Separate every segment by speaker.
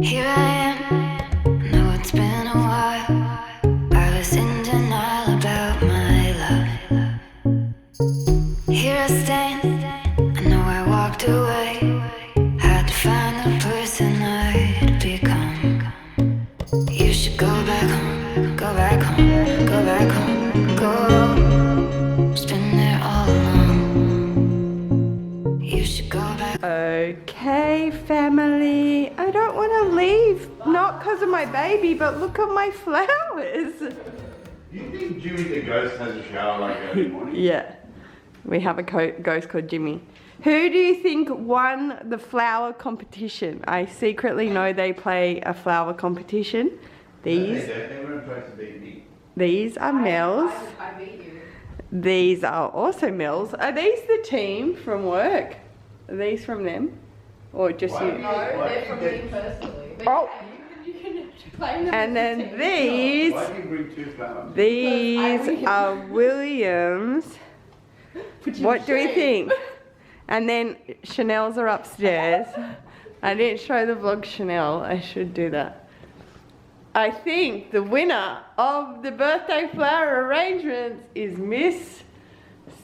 Speaker 1: Here I am, know it's been a while. I was in denial about my love. Here I stand, I know I walked away. Had to find the person I'd become. You should go back home, go back home, go back home, go. It's been there all along. You should go back.
Speaker 2: Okay, family, I don't want to leave, not because of my baby, but look at my flowers.
Speaker 3: Do you think Jimmy the ghost has a shower like early morning?
Speaker 2: Yeah, we have a ghost called Jimmy. Who do you think won the flower competition? I secretly know they play a flower competition. These are Mel's.
Speaker 4: I beat you.
Speaker 2: These are also Mel's. Are these the team from work? Are these from them? Or just you?
Speaker 4: No, they're from me personally. But
Speaker 2: Oh.
Speaker 4: yeah, you can claim them.
Speaker 2: And
Speaker 4: as a
Speaker 2: then
Speaker 4: team.
Speaker 2: these,
Speaker 3: Why do you bring two flowers?
Speaker 2: these are Williams. What do we think? And then Chanel's are upstairs. I didn't show the vlog Chanel. I should do that. I think the winner of the birthday flower arrangements is Miss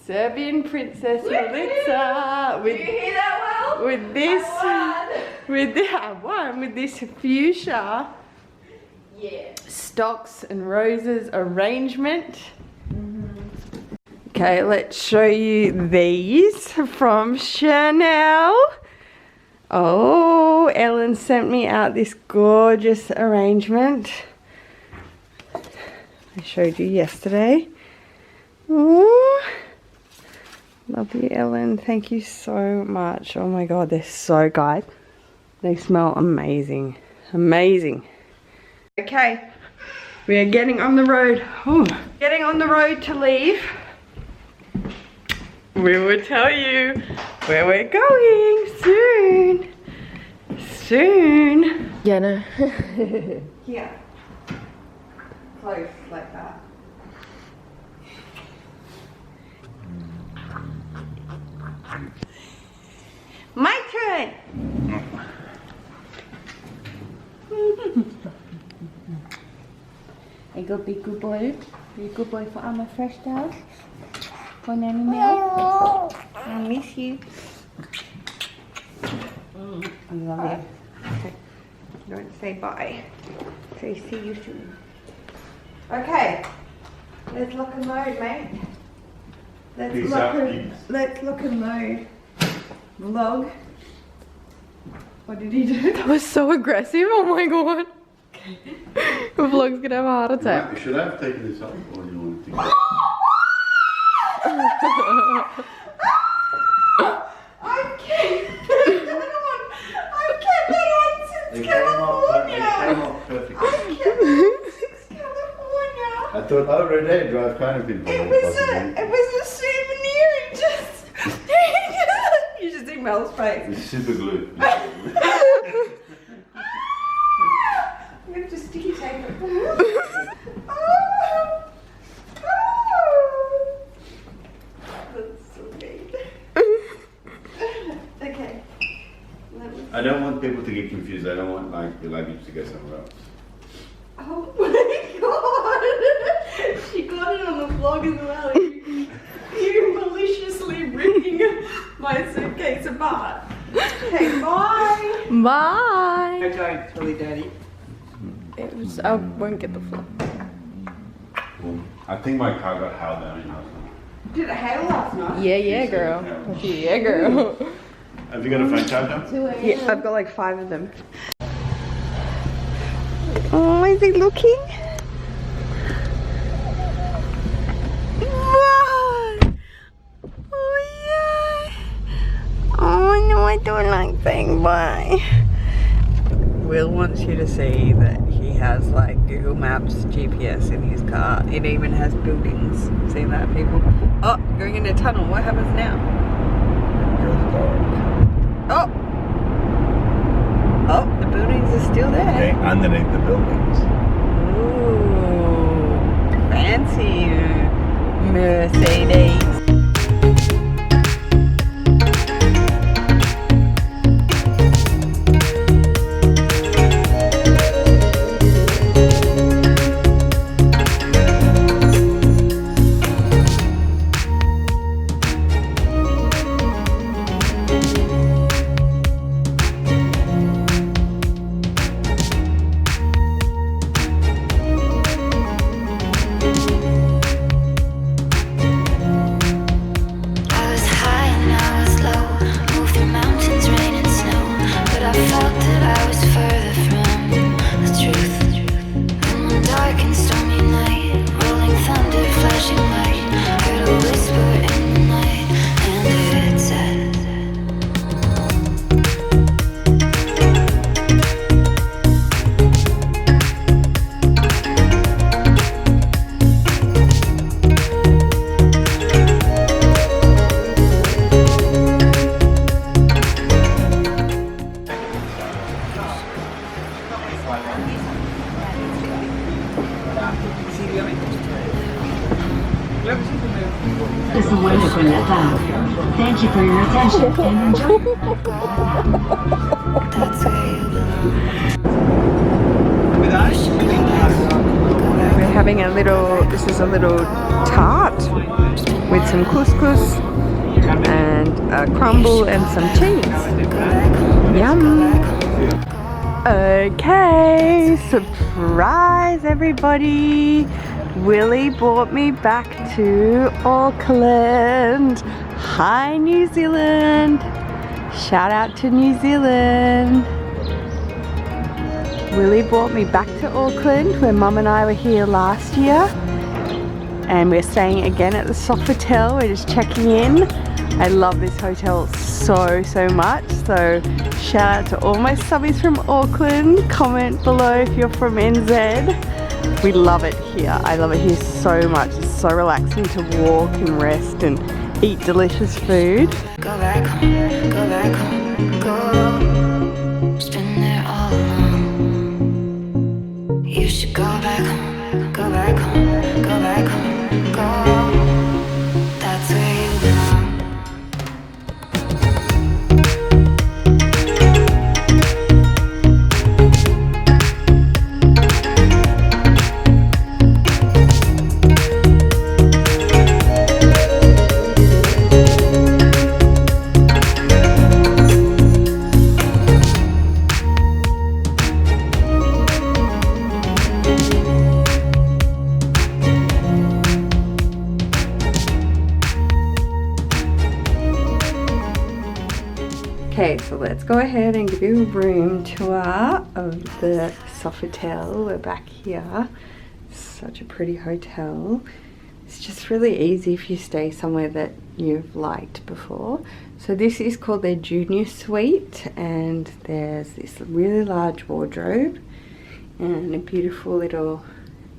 Speaker 2: Serbian Princess Milica
Speaker 4: Did you hear that well?
Speaker 2: with this
Speaker 4: I won.
Speaker 2: with this fuchsia
Speaker 4: Yeah.
Speaker 2: stocks and roses arrangement. Okay, let's show you these from Chanel. Oh, Ellen sent me out this gorgeous arrangement. I showed you yesterday. Ooh. Love you, Ellen. Thank you so much. Oh my god, they're so good. They smell amazing. Amazing. Okay, we are getting on the road. Ooh. Getting on the road to leave. We will tell you where we're going soon. Soon.
Speaker 4: Yeah, no.
Speaker 2: Here. Close like that. My turn.
Speaker 4: I go be good boy. Be a good boy for Alma Fresh Dolls. For Nanny Mel. I miss you.
Speaker 2: I love you. Okay. Don't say bye. Say see you soon. Okay. Let's look and load, mate. Let's look and load. Vlog. What did he do?
Speaker 4: That was so aggressive. Oh my god. The vlog's gonna have a heart attack.
Speaker 3: Should I have taken this off or do you want to take it?
Speaker 2: I've kept that on since California.
Speaker 3: They came off perfectly.
Speaker 2: I've kept that on since California.
Speaker 3: I thought, oh, Renee drive kind of people.
Speaker 2: It was a souvenir. It just you should see Mel's face.
Speaker 3: It's super glue.
Speaker 2: I'm gonna just sticky tape it. Oh. That's so big. Okay.
Speaker 3: I don't want people to get confused. I don't want like the luggage to go somewhere else.
Speaker 2: Oh my god! She got it on the vlog as well. You maliciously ripping my suitcase apart. Okay, bye!
Speaker 4: Bye.
Speaker 2: Okay, it's really dirty.
Speaker 4: I won't get the vlog.
Speaker 3: Well, I think my car got held down in Oslo.
Speaker 2: Did it hail last night?
Speaker 4: Yeah, girl. Yeah, girl.
Speaker 3: Have you got a phone charger?
Speaker 2: Yeah, I've got like 5 of them. Oh, is he looking? What? Oh, yeah. Oh, no, I don't like saying bye. Will wants you to see that he has like Google Maps GPS in his car. It even has buildings. See that, people? Oh, going in a tunnel. What happens now? Oh! Oh, the buildings are still there.
Speaker 3: Okay, underneath the buildings.
Speaker 2: Ooh, fancy Mercedes.
Speaker 5: This is Wanda from VALE. Thank you for your attention and enjoy.
Speaker 1: That's where you belong.
Speaker 2: We're having a little, this is a little tart with some couscous and a crumble and some cheese. Yum. Okay, surprise everybody. Willie brought me back to Auckland. Hi New Zealand. Shout out to New Zealand. Willie brought me back to Auckland where Mum and I were here last year. And we're staying again at the Sofitel. We're just checking in. I love this hotel so much. So shout out to all my subbies from Auckland. Comment below if you're from NZ. We love it here. I love it here so much. It's so relaxing to walk and rest and eat delicious food.
Speaker 1: Go back home, go back home, go. It's been there all along. You should go back home, go back home, go back home, go. That's where you belong.
Speaker 2: Okay, so let's go ahead and give you a room tour of the Sofitel. We're back here. Such a pretty hotel. It's just really easy if you stay somewhere that you've liked before. So this is called their junior suite, and there's this really large wardrobe and a beautiful little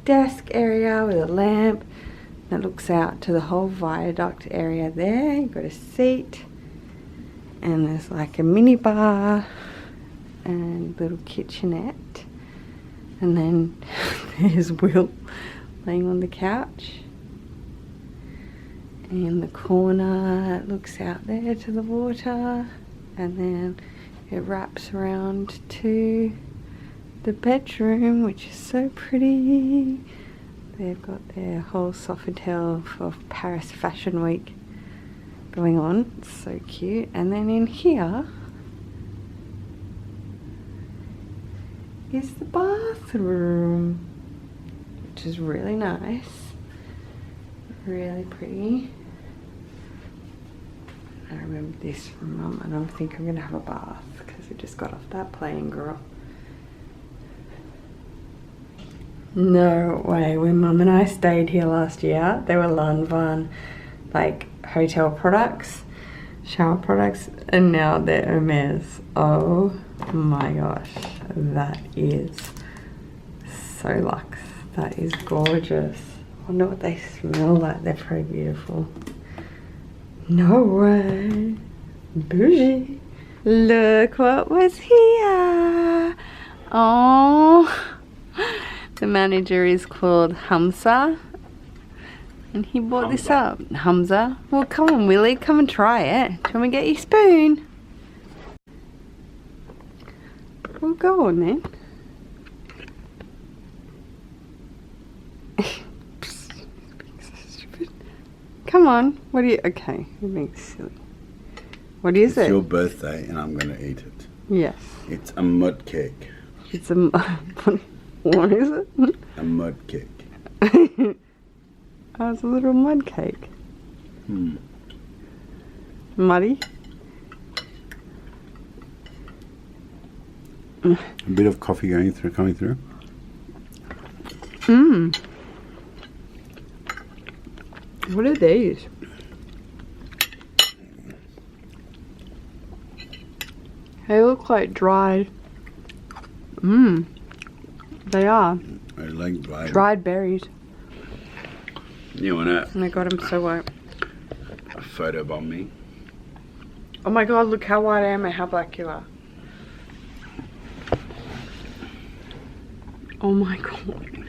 Speaker 2: desk area with a lamp that looks out to the whole viaduct area there. You've got a seat. And there's like a mini bar and little kitchenette. And then there's Will laying on the couch. In the corner it looks out there to the water. And then it wraps around to the bedroom, which is so pretty. They've got their whole Sofitel for Paris Fashion Week going on. It's so cute. And then in here is the bathroom, which is really nice, really pretty. I remember this from Mum, and I think I'm gonna have a bath because we just got off that plane, girl. No way. When Mum and I stayed here last year, they were Lanvin like hotel products, shower products, and now they're Hermes. Oh my gosh, that is so luxe. That is gorgeous. I wonder what they smell like. They're pretty beautiful. No way. Bougie. Look what was here. Oh, the manager is called Hamza. And he bought this up. Hamza. Well, come on, Willie. Come and try it. Do you want me to get you a spoon? Well, go on then. Come on. What are you... Okay, you're being silly. What is it?
Speaker 3: It's your birthday and I'm going to eat it.
Speaker 2: Yes.
Speaker 3: It's a mud cake.
Speaker 2: It's a... What is it?
Speaker 3: A mud cake.
Speaker 2: Oh, it's a little mud cake. Muddy?
Speaker 3: A bit of coffee coming through.
Speaker 2: What are these? They look like dried. They are.
Speaker 3: I like
Speaker 2: Dried berries.
Speaker 3: You want
Speaker 2: Oh my god, I'm so white.
Speaker 3: a photo bomb me?
Speaker 2: Oh my god, look how white I am and how black you are. Oh my god.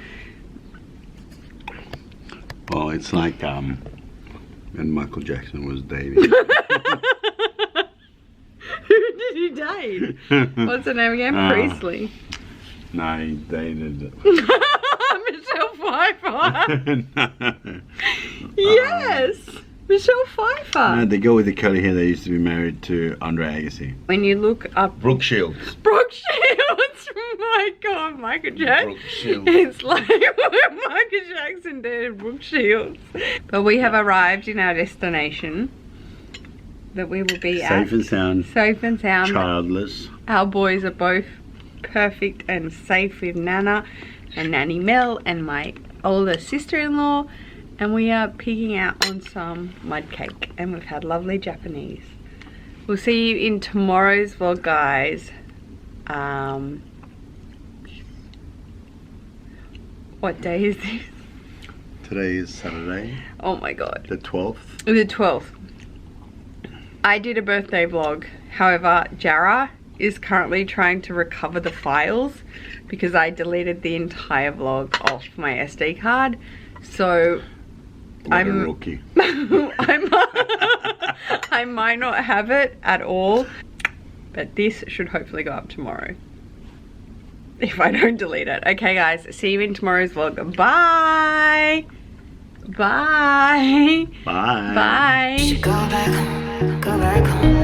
Speaker 3: Well, it's like when Michael Jackson was dating.
Speaker 2: Who did he date? What's her name again? Priestley.
Speaker 3: No, he dated.
Speaker 2: Michelle Pfeiffer. Yes, Michelle Pfeiffer.
Speaker 3: No, the girl with the curly hair that used to be married to Andre Agassi.
Speaker 2: When you look up
Speaker 3: Brooke Shields.
Speaker 2: Brooke Shields, my god, Michael Jackson.
Speaker 3: Brooke Shields.
Speaker 2: It's like when Michael Jackson dated Brooke Shields. But we have arrived in our destination that we will be at.
Speaker 3: Safe and sound.
Speaker 2: Safe and sound.
Speaker 3: Childless.
Speaker 2: Our boys are both perfect and safe with Nana and Nanny Mel and my older sister-in-law, and we are picking out on some mud cake, and we've had lovely Japanese. We'll see you in tomorrow's vlog, guys. What day is this?
Speaker 3: Today is Saturday,
Speaker 2: Oh my god.
Speaker 3: the 12th.
Speaker 2: The 12th. I did a birthday vlog. However, Jara is currently trying to recover the files because I deleted the entire vlog off my SD card. So
Speaker 3: What a rookie.
Speaker 2: I might not have it at all, but this should hopefully go up tomorrow if I don't delete it. Okay guys, see you in tomorrow's vlog. Bye. Bye.
Speaker 3: Bye.
Speaker 2: Bye.
Speaker 1: Should go back home, go back home.